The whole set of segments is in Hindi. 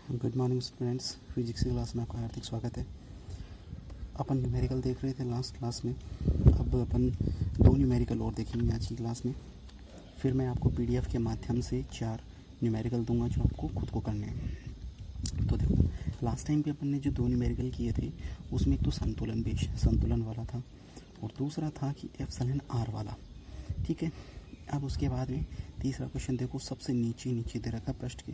Good morning students. फिजिक्स की क्लास में आपका हार्दिक स्वागत है। अपन न्यूमेरिकल देख रहे थे लास्ट क्लास में। अब अपन दो न्यूमेरिकल और देखेंगे आज की क्लास में। फिर मैं आपको पीडीएफ के माध्यम से 4 न्यूमेरिकल दूंगा जो आपको खुद को करने हैं। तो देखो, लास्ट टाइम पे अपन ने जो दो न्यूमेरिकल किए थे उसमें एक तो संतुलन वाला था और दूसरा था कि एप्सिलॉन आर वाला। ठीक है। अब उसके बाद में तीसरा क्वेश्चन देखो, सबसे नीचे दे रखा पृष्ठ के,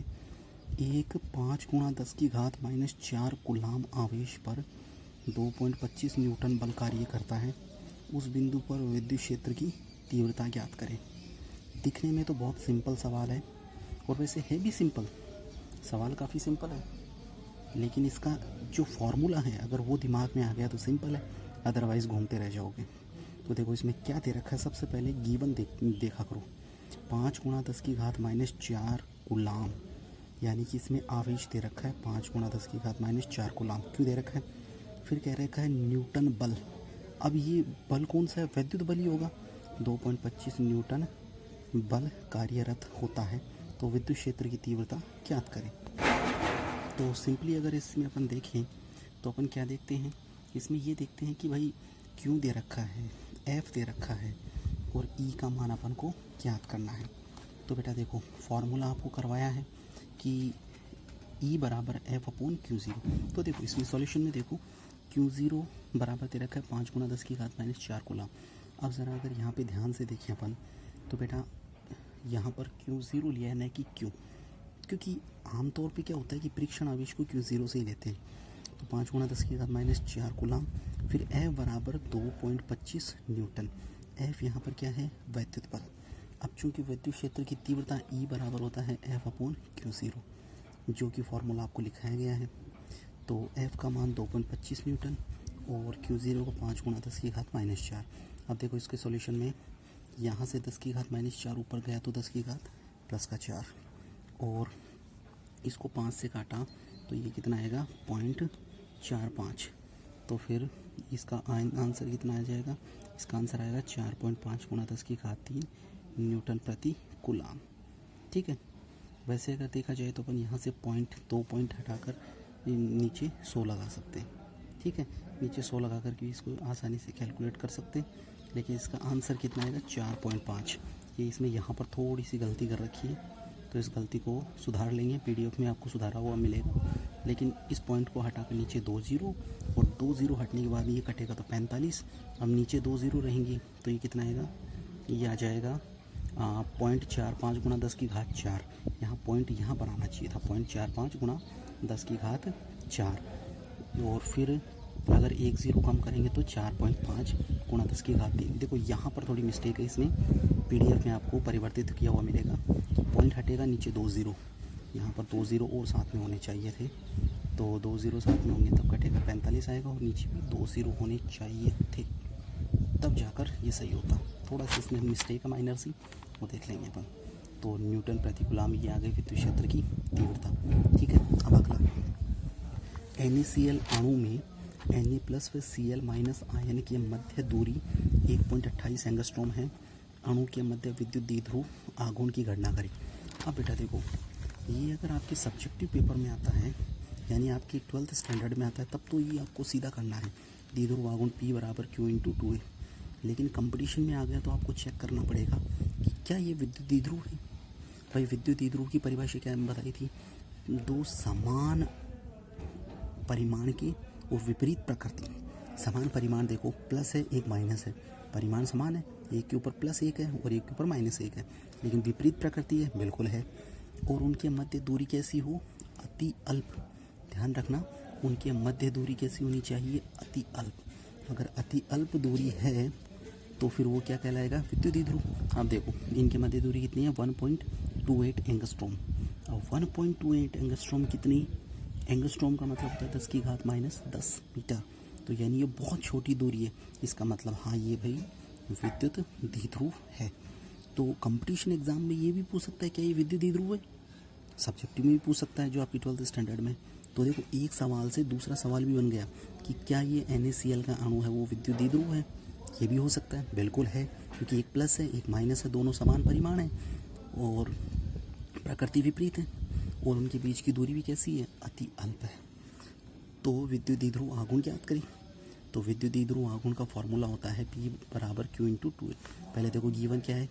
एक 5 गुणा 10 की घात -4 कूलाम आवेश पर 2.25 न्यूटन बल कार्य करता है। उस बिंदु पर विद्युत क्षेत्र की तीव्रता ज्ञात करें। दिखने में तो बहुत सिंपल सवाल है और वैसे है भी सिंपल सवाल, काफ़ी सिंपल है, लेकिन इसका जो फॉर्मूला है अगर वो दिमाग में आ गया तो सिंपल है, अदरवाइज़ घूमते रह जाओगे। तो देखो इसमें क्या दे रखा है। सबसे पहले गिवन देखा करो, 5 गुणा 10 की घात -4 कूलाम, यानी कि इसमें आवेश दे रखा है 5 गुणा 10 की घात -4 कूलाम। क्यों दे रखा है? फिर कह रखा है न्यूटन बल। अब ये बल कौन सा है? वैद्युत बल ही होगा। 2.25 न्यूटन बल कार्यरत होता है। तो विद्युत क्षेत्र की तीव्रता ज्ञात करें। तो सिंपली अगर इसमें अपन देखें तो अपन क्या देखते हैं, इसमें ये देखते हैं कि भाई क्यों दे रखा है, एफ दे रखा है और ई का मान अपन को ज्ञात करना है। तो बेटा देखो, फॉर्मूला आपको करवाया है कि E बराबर एफ अपॉन Q0। तो देखो इसमें सॉल्यूशन में देखो, Q0 बराबर दे रखा है 5 गुणा 10 की घात -4 कूलाम। अब ज़रा अगर यहाँ पे ध्यान से देखें अपन तो बेटा यहाँ पर Q0 लिया है, न कि Q, क्योंकि आमतौर पे क्या होता है कि परीक्षण आवेश को Q0 से ही लेते हैं। तो 5 गुणा 10 की घात -4 कूलाम, फिर F बराबर 2.25 न्यूटन। F यहाँ पर क्या है? वैद्युत बल। अब चूँकि विद्युत क्षेत्र की तीव्रता E बराबर होता है F अपॉन Q0, जो कि फॉर्मूला आपको लिखाया गया है। तो F का मान 2.25 न्यूटन और Q0 को 5 गुणा 10 की घात -4। अब देखो इसके सॉल्यूशन में यहाँ से 10 की घात -4 ऊपर गया तो 10 की घात +4 और इसको 5 से काटा तो ये कितना आएगा? 0.45। तो फिर इसका आंसर कितना आ जाएगा? इसका आंसर आएगा 4.5 गुणा 10 की घात 3 न्यूटन प्रति कूलाम। ठीक है। वैसे अगर देखा जाए तो अपन यहाँ से 2 पॉइंट हटाकर नीचे 100 लगा सकते हैं। ठीक है, नीचे 100 लगा कर के इसको आसानी से कैलकुलेट कर सकते हैं, लेकिन इसका आंसर कितना आएगा? 4.5। ये इसमें यहाँ पर थोड़ी सी गलती कर रखी है, तो इस गलती को सुधार लेंगे। पीडीएफ में आपको सुधारा हुआ मिलेगा, लेकिन इस पॉइंट को हटाकर नीचे 2 जीरो और 2 जीरो हटने के बाद ये कटेगा तो 45। अब नीचे 2 जीरो रहेंगी तो ये कितना आएगा? ये आ जाएगा 0.45 गुणा 10 की घात 4। यहाँ पॉइंट यहाँ पर आना चाहिए था, 0.45 गुणा 10 की घात 4। और फिर अगर 1 ज़ीरो कम करेंगे तो 4.5 गुणा 10 की घात 3। देखो यहाँ पर थोड़ी मिस्टेक है, इसमें पीडीएफ में आपको परिवर्तित किया हुआ मिलेगा। पॉइंट हटेगा, नीचे 2 ज़ीरो, यहाँ पर 2 ज़ीरो और साथ में होने चाहिए थे, तो 2 ज़ीरो साथ में होंगे तब कटेगा 45 आएगा, और नीचे भी 2 ज़ीरो होने चाहिए थे, तब जाकर ये सही होता। थोड़ा सा इसमें मिस्टेक है माइनर सी, वो देख लेंगे अपन। तो न्यूटन प्रति कूलाम ये आ गई विद्युत क्षेत्र की तीव्रता। ठीक है। अब अगला, NaCl अणु में Na+ व Cl- आयन की मध्य दूरी 1.28 एंगस्ट्रॉम है। अणु के मध्य विद्युत द्विध्रुव आघूर्ण की गणना करें। अब बेटा देखो, ये अगर आपके सब्जेक्टिव पेपर में आता है, यानी आपके 12th स्टैंडर्ड में आता है, तब तो ये आपको सीधा करना है, द्विध्रुव आघूर्ण P बराबर Q × 2A। लेकिन कंपटीशन में आ गया तो आपको चेक करना पड़ेगा कि क्या ये विद्युत द्विध्रुव है। भाई विद्युत द्विध्रुव की परिभाषा क्या बताई थी? दो समान परिमाण की और विपरीत प्रकृति। समान परिमाण देखो, प्लस है एक माइनस है, परिमाण समान है, एक के ऊपर +1 है और एक के ऊपर -1 है, लेकिन विपरीत प्रकृति है, बिल्कुल है। और उनके मध्य दूरी कैसी हो? अति अल्प। ध्यान रखना, उनके मध्य दूरी कैसी होनी चाहिए? अति अल्प। अगर अति अल्प दूरी है तो फिर वो क्या कहलाएगा? विद्युत द्विध्रुव। अब देखो इनके मध्य दूरी कितनी है? 1.28 एंगस्ट्रॉम। अब 1.28 एंगस्ट्रॉम कितनी? एंगस्ट्रॉम का मतलब होता है 10 की घात -10 मीटर। तो यानी ये बहुत छोटी दूरी है। इसका मतलब हाँ, ये भाई विद्युत द्विध्रुव है। तो कंपटीशन एग्जाम में ये भी पूछ सकता है क्या ये विद्युत द्विध्रुव है? सब्जेक्टिव में भी पूछ सकता है जो आपकी 12th स्टैंडर्ड में। तो देखो एक सवाल से दूसरा सवाल भी बन गया कि क्या ये NaCl का अणु है वो विद्युत द्विध्रुव है? ये भी हो सकता है, बिल्कुल है, क्योंकि एक प्लस है एक माइनस है, दोनों समान परिमाण है और प्रकृति विपरीत है। और उनके बीच की दूरी भी कैसी है, अति अल्प है। तो विद्युत द्विध्रुव आघूर्ण ज्ञात करें। तो विद्युत द्विध्रुव आघूर्ण का फॉर्मूला होता है P बराबर Q इंटू 2A। पहले देखो गिवन क्या है,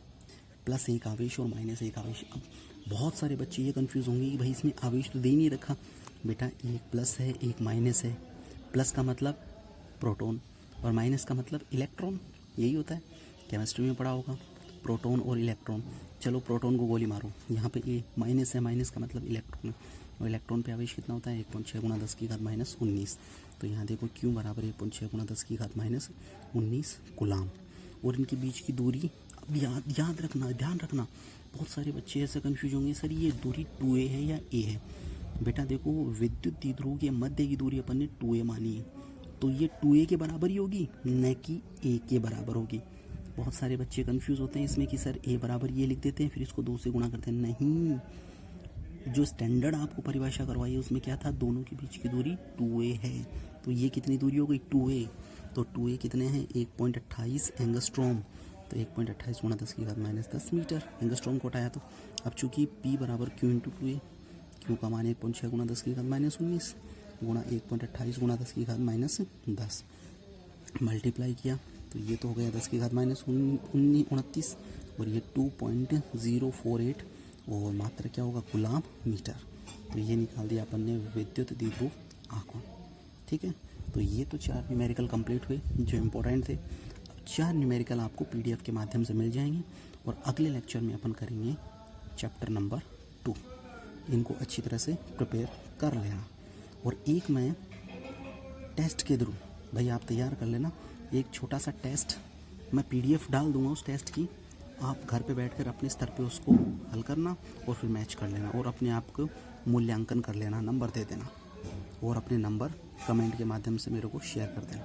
प्लस एक आवेश और माइनस एक आवेश। अब बहुत सारे बच्चे ये कंफ्यूज होंगे कि भाई इसमें आवेश तो दे ही नहीं रखा। बेटा एक प्लस है एक माइनस है, प्लस का मतलब प्रोटॉन और माइनस का मतलब इलेक्ट्रॉन, यही होता है, केमिस्ट्री में पढ़ा होगा, प्रोटॉन और इलेक्ट्रॉन। चलो प्रोटॉन को गोली मारो, यहाँ पे ए माइनस है, माइनस का मतलब इलेक्ट्रॉन है, और इलेक्ट्रॉन पे आवेश कितना होता है 1.6 गुणा 10 की घात माइनस 19। तो यहाँ देखो क्यू बराबर 1.6 गुणा 10 की घात माइनस 19 गुलाम। और इनके बीच की दूरी, अब याद रखना, ध्यान रखना, बहुत सारे बच्चे ऐसे कन्फ्यूज होंगे सर ये दूरी 2a है या a है। बेटा देखो विद्युत द्विध्रुव के मध्य की दूरी अपन ने 2a मानी है, तो ये 2a के बराबर ही होगी, न कि a के बराबर होगी। बहुत सारे बच्चे कंफ्यूज होते हैं इसमें कि सर a बराबर ये लिख देते हैं फिर इसको 2 से गुणा करते हैं। नहीं, जो स्टैंडर्ड आपको परिभाषा करवाई है उसमें क्या था, दोनों के बीच की दूरी 2a है। तो ये कितनी दूरी हो गई 2a। तो 2a कितने हैं 1.28 एंगस्ट्रॉम। तो 1.28 गुणा 10 की घात माइनस 10 मीटर, एंगस्ट्रॉम को हटाया। तो अब चूंकि P बराबर Q इंटू 2a, Q का मान 1.6 गुणा 10 की घात माइनस 19 गुणा 1.28 गुणा 10 की घात माइनस 10 मल्टीप्लाई किया, तो ये तो हो गया 10 की घात माइनस 29 और ये 2.048 और मात्रा क्या होगा गुलाम मीटर। तो ये निकाल दिया अपन ने विद्युत द्विध्रुव आघूर्ण। ठीक है, तो ये तो 4 न्यूमेरिकल कंप्लीट हुए जो इम्पोर्टेंट थे। अब 4 न्यूमेरिकल आपको PDF के माध्यम से मिल जाएंगे और अगले लेक्चर में अपन करेंगे चैप्टर नंबर 2। इनको अच्छी तरह से प्रिपेयर कर लेना। और एक मैं टेस्ट के थ्रू, भाई आप तैयार कर लेना, एक छोटा सा टेस्ट मैं PDF डाल दूंगा उस टेस्ट की, आप घर पे बैठकर अपने स्तर पे उसको हल करना और फिर मैच कर लेना और अपने आप को मूल्यांकन कर लेना, नंबर दे देना और अपने नंबर कमेंट के माध्यम से मेरे को शेयर कर देना।